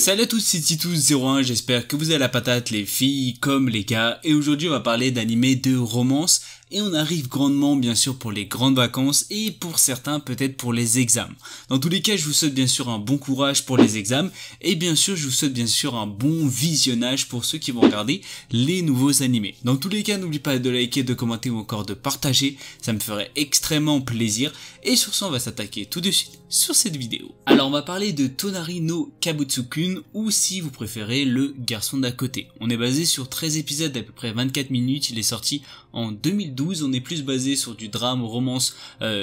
Salut à tous, c'est Titus01, j'espère que vous avez la patate les filles comme les gars, et aujourd'hui on va parler d'animés de romance, et on arrive grandement bien sûr pour les grandes vacances, et pour certains peut-être pour les examens. Dans tous les cas je vous souhaite bien sûr un bon courage pour les examens, et bien sûr je vous souhaite bien sûr un bon visionnage pour ceux qui vont regarder les nouveaux animés. Dans tous les cas n'oubliez pas de liker, de commenter ou encore de partager, ça me ferait extrêmement plaisir, et sur ce on va s'attaquer tout de suite sur cette vidéo. Alors on va parler de Tonari no Kabutsukun, ou si vous préférez le garçon d'à côté. On est basé sur 13 épisodes d'à peu près 24 minutes, il est sorti en 2012, on est plus basé sur du drame, romance,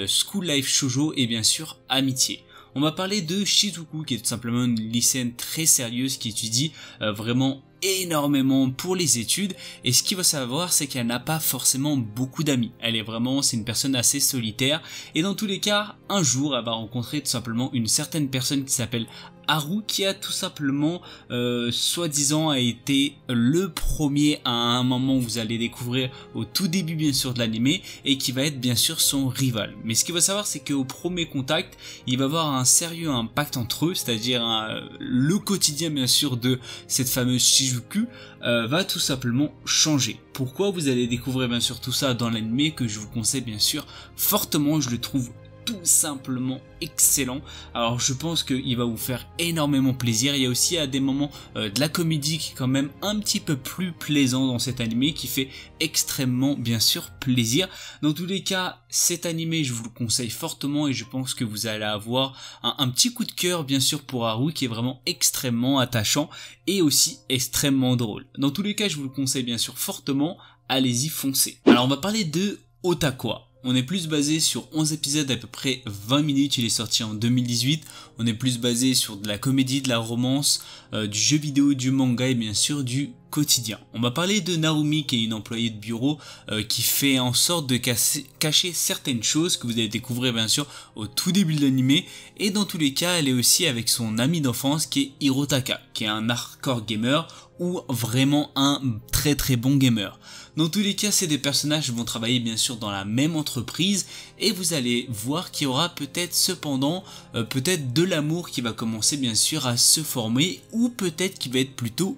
school life shoujo et bien sûr amitié. On va parler de Shizuku qui est tout simplement une lycéenne très sérieuse qui étudie vraiment énormément pour les études, et ce qu'il faut savoir c'est qu'elle n'a pas forcément beaucoup d'amis. C'est une personne assez solitaire, et dans tous les cas un jour elle va rencontrer tout simplement une certaine personne qui s'appelle Haru, qui a tout simplement soi-disant a été le premier à un moment où vous allez découvrir au tout début bien sûr de l'animé, et qui va être bien sûr son rival. Mais ce qu'il faut savoir c'est qu'au premier contact il va y avoir un sérieux impact entre eux, c'est-à-dire le quotidien bien sûr de cette fameuse Shizuku va tout simplement changer. Pourquoi? Vous allez découvrir bien sûr tout ça dans l'animé, que je vous conseille bien sûr fortement, je le trouve tout simplement excellent. Alors je pense qu'il va vous faire énormément plaisir. Il y a aussi à des moments de la comédie qui est quand même un petit peu plus plaisant dans cet animé, qui fait extrêmement bien sûr plaisir. Dans tous les cas cet animé je vous le conseille fortement, et je pense que vous allez avoir un petit coup de cœur bien sûr pour Haru, qui est vraiment extrêmement attachant et aussi extrêmement drôle. Dans tous les cas je vous le conseille bien sûr fortement, allez-y foncez. Alors on va parler de Otakwa. On est plus basé sur 11 épisodes d'à peu près 20 minutes, il est sorti en 2018, on est plus basé sur de la comédie, de la romance, du jeu vidéo, du manga et bien sûr du quotidien. On va parler de Narumi, qui est une employée de bureau qui fait en sorte de cacher certaines choses que vous allez découvrir bien sûr au tout début de l'animé, et dans tous les cas elle est aussi avec son ami d'enfance qui est Hirotaka, qui est un hardcore gamer ou vraiment un très très bon gamer. Dans tous les cas, ces deux personnages vont travailler bien sûr dans la même entreprise, et vous allez voir qu'il y aura peut-être cependant peut-être de l'amour qui va commencer bien sûr à se former, ou peut-être qui va être plutôt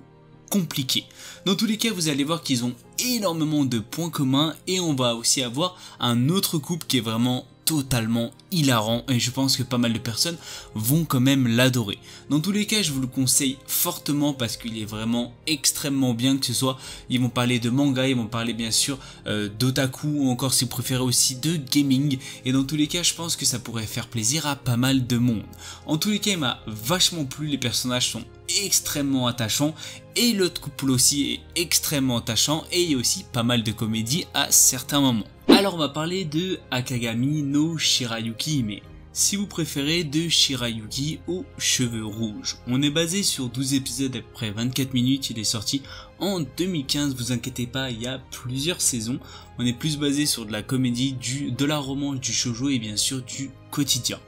compliqué. Dans tous les cas, vous allez voir qu'ils ont énormément de points communs, et on va aussi avoir un autre couple qui est vraiment totalement hilarant, et je pense que pas mal de personnes vont quand même l'adorer. Dans tous les cas je vous le conseille fortement parce qu'il est vraiment extrêmement bien, que ce soit ils vont parler de manga, ils vont parler bien sûr d'otaku, ou encore si vous préférez aussi de gaming, et dans tous les cas je pense que ça pourrait faire plaisir à pas mal de monde. En tous les cas il m'a vachement plu, les personnages sont extrêmement attachants, et l'autre couple aussi est extrêmement attachant, et il y a aussi pas mal de comédie à certains moments. Alors on va parler de Akagami no Shirayuki Hime, si vous préférez de Shirayuki aux cheveux rouges. On est basé sur 12 épisodes d'à peu près 24 minutes, il est sorti en 2015, vous inquiétez pas, il y a plusieurs saisons. On est plus basé sur de la comédie, de la romance, du shoujo et bien sûr du quotidien.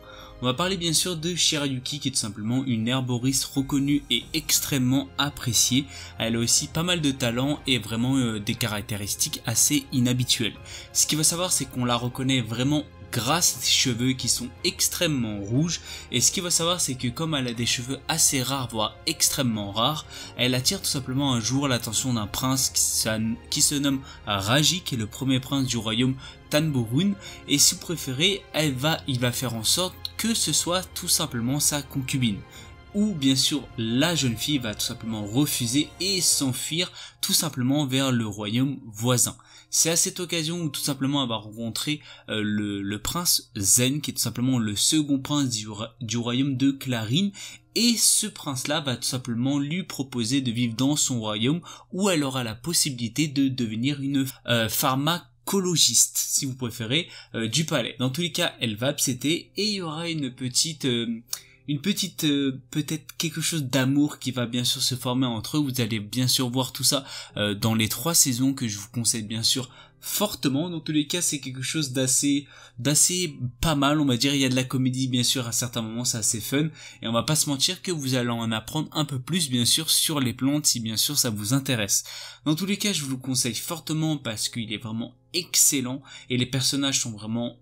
On va parler bien sûr de Shirayuki, qui est tout simplement une herboriste reconnue et extrêmement appréciée. Elle a aussi pas mal de talent et vraiment des caractéristiques assez inhabituelles. Ce qu'il faut savoir c'est qu'on la reconnaît vraiment grâce à ses cheveux qui sont extrêmement rouges, et ce qu'il faut savoir c'est que comme elle a des cheveux assez rares, voire extrêmement rares, elle attire tout simplement un jour l'attention d'un prince qui se nomme Raji, qui est le premier prince du royaume Tanborun, et si vous préférez il va faire en sorte que ce soit tout simplement sa concubine, ou bien sûr la jeune fille va tout simplement refuser et s'enfuir tout simplement vers le royaume voisin. C'est à cette occasion où tout simplement elle va rencontrer le prince Zen, qui est tout simplement le second prince du royaume de Clarine, et ce prince là va tout simplement lui proposer de vivre dans son royaume, où elle aura la possibilité de devenir une pharmacologiste, si vous préférez, du palais. Dans tous les cas elle va accepter, et il y aura une petite peut-être quelque chose d'amour qui va bien sûr se former entre eux. Vous allez bien sûr voir tout ça dans les 3 saisons, que je vous conseille bien sûr fortement. Dans tous les cas c'est quelque chose d'assez pas mal, on va dire. Il y a de la comédie bien sûr à certains moments, c'est assez fun, et on va pas se mentir que vous allez en apprendre un peu plus bien sûr sur les plantes, si bien sûr ça vous intéresse. Dans tous les cas je vous le conseille fortement parce qu'il est vraiment excellent et les personnages sont vraiment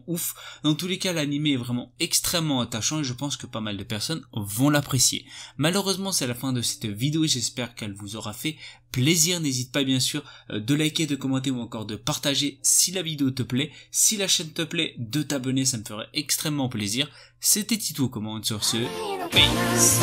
ouf. Dans tous les cas, l'anime est vraiment extrêmement attachant et je pense que pas mal de personnes vont l'apprécier. Malheureusement, c'est la fin de cette vidéo, j'espère qu'elle vous aura fait plaisir. N'hésite pas bien sûr de liker, de commenter ou encore de partager si la vidéo te plaît. Si la chaîne te plaît, de t'abonner, ça me ferait extrêmement plaisir. C'était Tito Commande sur ce. Peace.